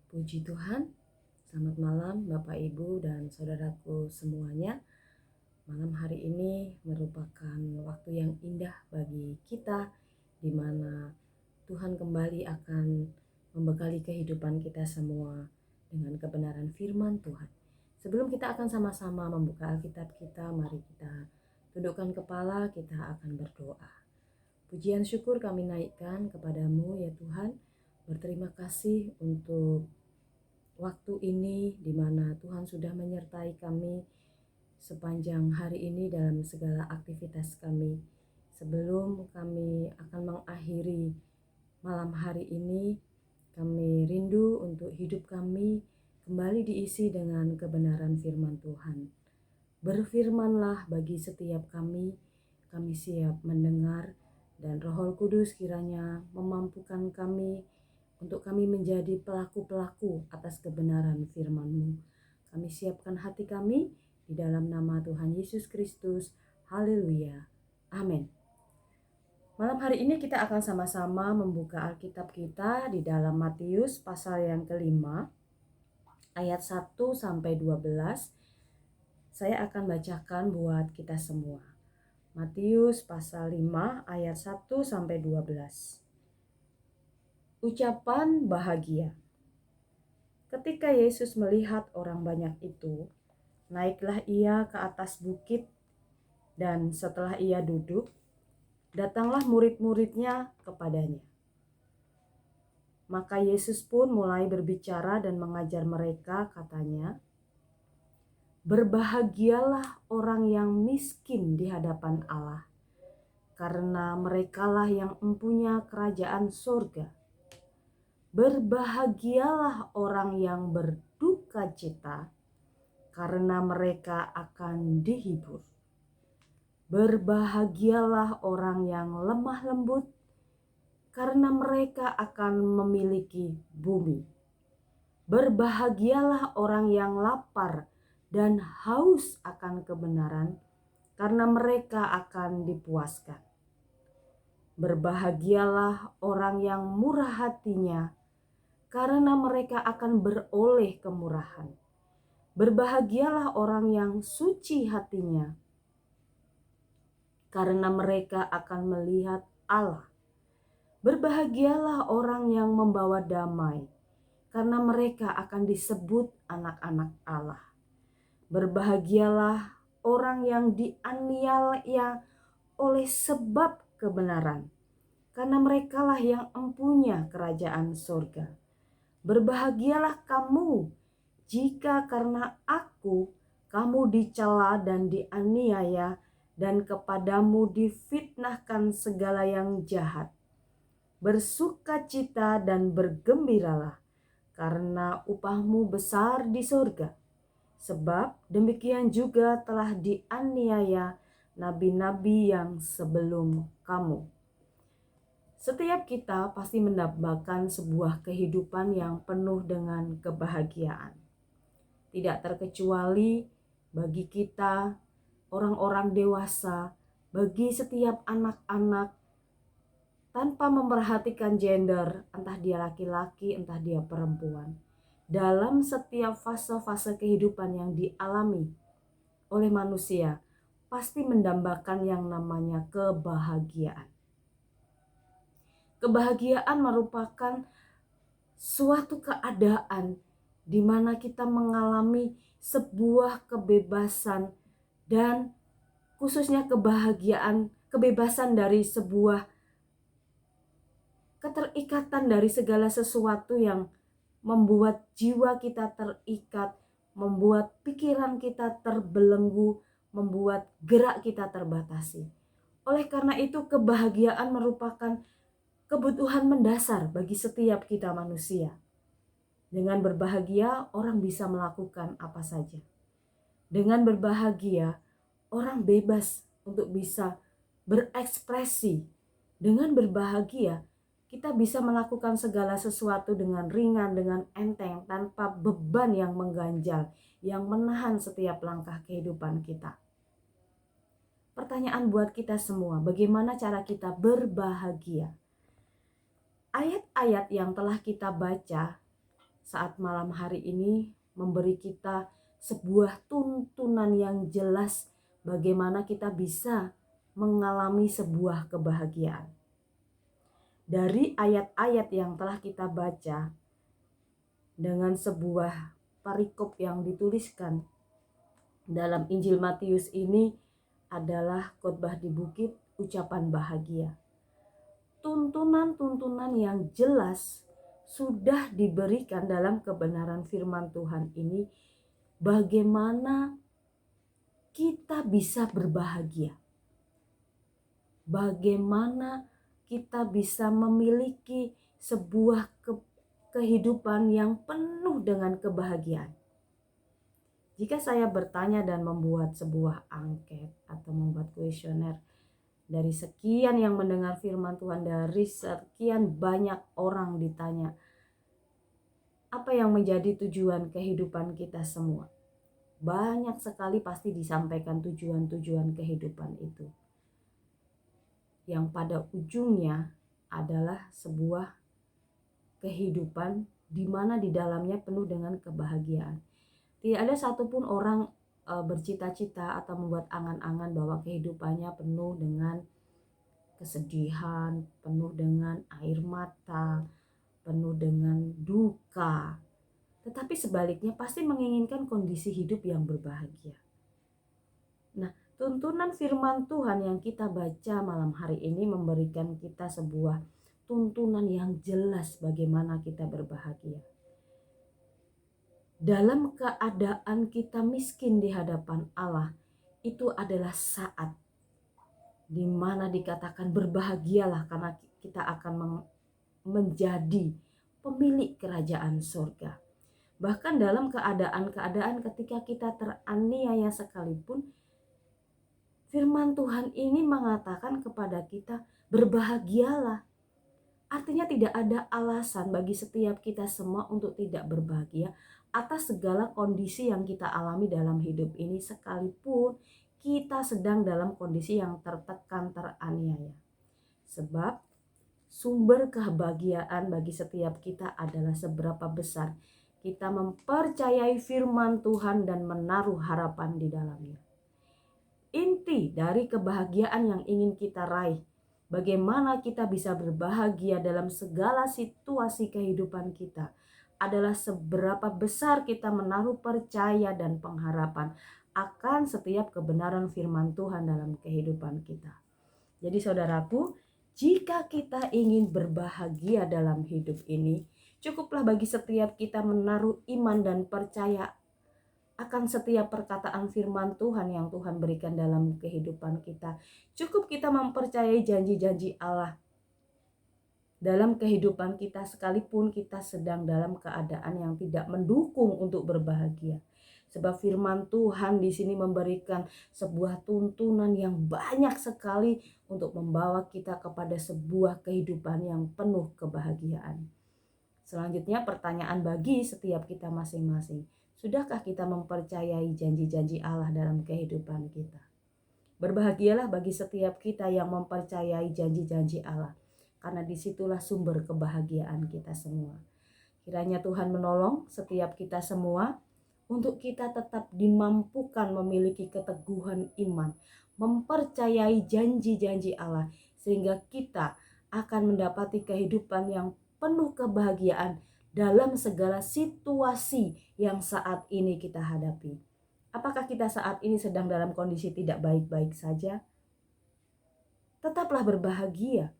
Puji Tuhan, selamat malam Bapak Ibu dan saudaraku semuanya. Malam hari ini merupakan waktu yang indah bagi kita, di mana Tuhan kembali akan membekali kehidupan kita semua dengan kebenaran firman Tuhan. Sebelum kita akan sama-sama membuka Alkitab kita, mari kita tundukkan kepala, kita akan berdoa. Pujian syukur kami naikkan kepadamu ya Tuhan. Berterima kasih untuk waktu ini di mana Tuhan sudah menyertai kami sepanjang hari ini dalam segala aktivitas kami. Sebelum kami akan mengakhiri malam hari ini, kami rindu untuk hidup kami kembali diisi dengan kebenaran firman Tuhan. Berfirmanlah bagi setiap kami siap mendengar, dan Roh Kudus kiranya memampukan kami untuk kami menjadi pelaku-pelaku atas kebenaran firman-Mu. Kami siapkan hati kami di dalam nama Tuhan Yesus Kristus. Haleluya. Amin. Malam hari ini kita akan sama-sama membuka Alkitab kita di dalam Matius pasal yang kelima, ayat 1 sampai 12. Saya akan bacakan buat kita semua. Matius pasal 5 ayat 1 sampai 12. Ucapan bahagia. Ketika Yesus melihat orang banyak itu, naiklah ia ke atas bukit, dan setelah ia duduk, datanglah murid-muridnya kepadanya. Maka Yesus pun mulai berbicara dan mengajar mereka, katanya, "Berbahagialah orang yang miskin di hadapan Allah, karena merekalah yang empunya kerajaan surga. Berbahagialah orang yang berduka cita, karena mereka akan dihibur. Berbahagialah orang yang lemah lembut, karena mereka akan memiliki bumi. Berbahagialah orang yang lapar dan haus akan kebenaran, karena mereka akan dipuaskan. Berbahagialah orang yang murah hatinya, karena mereka akan beroleh kemurahan. Berbahagialah orang yang suci hatinya, karena mereka akan melihat Allah. Berbahagialah orang yang membawa damai, karena mereka akan disebut anak-anak Allah. Berbahagialah orang yang dianiaya oleh sebab kebenaran, karena merekalah yang empunya kerajaan surga. Berbahagialah kamu jika karena aku kamu dicela dan dianiaya, dan kepadamu difitnahkan segala yang jahat. Bersukacita dan bergembiralah, karena upahmu besar di surga. Sebab demikian juga telah dianiaya nabi-nabi yang sebelum kamu." Setiap kita pasti mendambakan sebuah kehidupan yang penuh dengan kebahagiaan. Tidak terkecuali bagi kita, orang-orang dewasa, bagi setiap anak-anak, tanpa memperhatikan gender, entah dia laki-laki, entah dia perempuan. Dalam setiap fase-fase kehidupan yang dialami oleh manusia, pasti mendambakan yang namanya kebahagiaan. Kebahagiaan merupakan suatu keadaan di mana kita mengalami sebuah kebebasan, dan khususnya kebebasan dari sebuah keterikatan dari segala sesuatu yang membuat jiwa kita terikat, membuat pikiran kita terbelenggu, membuat gerak kita terbatasi. Oleh karena itu, kebahagiaan merupakan kebutuhan mendasar bagi setiap kita manusia. Dengan berbahagia, orang bisa melakukan apa saja. Dengan berbahagia, orang bebas untuk bisa berekspresi. Dengan berbahagia, kita bisa melakukan segala sesuatu dengan ringan, dengan enteng, tanpa beban yang mengganjal, yang menahan setiap langkah kehidupan kita. Pertanyaan buat kita semua, bagaimana cara kita berbahagia? Ayat-ayat yang telah kita baca saat malam hari ini memberi kita sebuah tuntunan yang jelas bagaimana kita bisa mengalami sebuah kebahagiaan. Dari ayat-ayat yang telah kita baca dengan sebuah perikop yang dituliskan dalam Injil Matius ini adalah khotbah di bukit, ucapan bahagia. Tuntunan-tuntunan yang jelas sudah diberikan dalam kebenaran firman Tuhan ini, bagaimana kita bisa berbahagia, bagaimana kita bisa memiliki sebuah kehidupan yang penuh dengan kebahagiaan. Jika saya bertanya dan membuat sebuah angket atau membuat kuesioner, dari sekian yang mendengar firman Tuhan, dari sekian banyak orang ditanya, apa yang menjadi tujuan kehidupan kita semua? Banyak sekali pasti disampaikan tujuan-tujuan kehidupan itu. Yang pada ujungnya adalah sebuah kehidupan di mana di dalamnya penuh dengan kebahagiaan. Tidak ada satupun orang bercita-cita atau membuat angan-angan bahwa kehidupannya penuh dengan kesedihan, penuh dengan air mata, penuh dengan duka. Tetapi sebaliknya pasti menginginkan kondisi hidup yang berbahagia. Nah, tuntunan firman Tuhan yang kita baca malam hari ini memberikan kita sebuah tuntunan yang jelas bagaimana kita berbahagia. Dalam keadaan kita miskin di hadapan Allah, itu adalah saat di mana dikatakan berbahagialah karena kita akan menjadi pemilik kerajaan surga. Bahkan dalam keadaan-keadaan ketika kita teraniaya sekalipun, firman Tuhan ini mengatakan kepada kita berbahagialah. Artinya tidak ada alasan bagi setiap kita semua untuk tidak berbahagia atas segala kondisi yang kita alami dalam hidup ini, sekalipun kita sedang dalam kondisi yang tertekan, teraniaya. Sebab sumber kebahagiaan bagi setiap kita adalah seberapa besar kita mempercayai firman Tuhan dan menaruh harapan di dalamnya. Inti dari kebahagiaan yang ingin kita raih, bagaimana kita bisa berbahagia dalam segala situasi kehidupan kita, adalah seberapa besar kita menaruh percaya dan pengharapan akan setiap kebenaran firman Tuhan dalam kehidupan kita. Jadi saudaraku, jika kita ingin berbahagia dalam hidup ini, cukuplah bagi setiap kita menaruh iman dan percaya akan setiap perkataan firman Tuhan yang Tuhan berikan dalam kehidupan kita. Cukup kita mempercayai janji-janji Allah dalam kehidupan kita, sekalipun kita sedang dalam keadaan yang tidak mendukung untuk berbahagia. Sebab firman Tuhan di sini memberikan sebuah tuntunan yang banyak sekali untuk membawa kita kepada sebuah kehidupan yang penuh kebahagiaan. Selanjutnya pertanyaan bagi setiap kita masing-masing. Sudahkah kita mempercayai janji-janji Allah dalam kehidupan kita? Berbahagialah bagi setiap kita yang mempercayai janji-janji Allah, karena disitulah sumber kebahagiaan kita semua. Kiranya Tuhan menolong setiap kita semua untuk kita tetap dimampukan memiliki keteguhan iman, mempercayai janji-janji Allah, sehingga kita akan mendapati kehidupan yang penuh kebahagiaan dalam segala situasi yang saat ini kita hadapi. Apakah kita saat ini sedang dalam kondisi tidak baik-baik saja? Tetaplah berbahagia,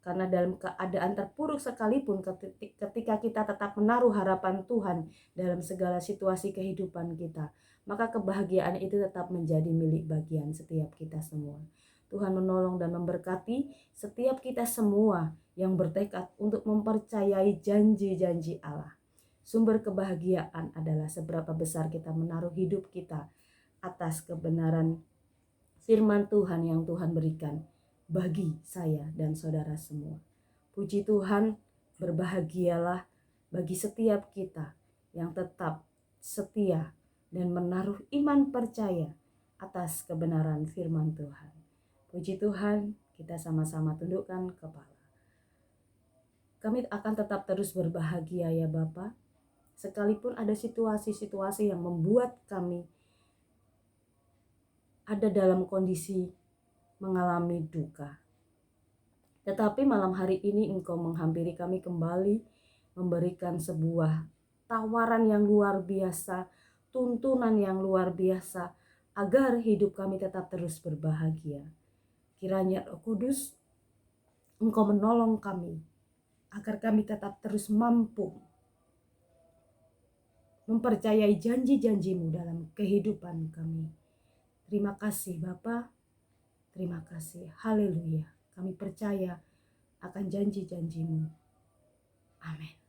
karena dalam keadaan terpuruk sekalipun, ketika kita tetap menaruh harapan Tuhan dalam segala situasi kehidupan kita, maka kebahagiaan itu tetap menjadi milik bagian setiap kita semua. Tuhan menolong dan memberkati setiap kita semua yang bertekad untuk mempercayai janji-janji Allah. Sumber kebahagiaan adalah seberapa besar kita menaruh hidup kita atas kebenaran firman Tuhan yang Tuhan berikan bagi saya dan saudara semua. Puji Tuhan, berbahagialah bagi setiap kita yang tetap setia dan menaruh iman percaya atas kebenaran firman Tuhan. Puji Tuhan, kita sama-sama tundukkan kepala. Kami akan tetap terus berbahagia ya Bapa, sekalipun ada situasi-situasi yang membuat kami ada dalam kondisi mengalami duka. Tetapi malam hari ini Engkau menghampiri kami kembali, memberikan sebuah tawaran yang luar biasa, tuntunan yang luar biasa, agar hidup kami tetap terus berbahagia. Kiranya Roh Kudus, Engkau menolong kami, agar kami tetap terus mampu mempercayai janji-janji-Mu dalam kehidupan kami. Terima kasih Bapa, terima kasih, haleluya. Kami percaya akan janji-janji-Mu. Amin.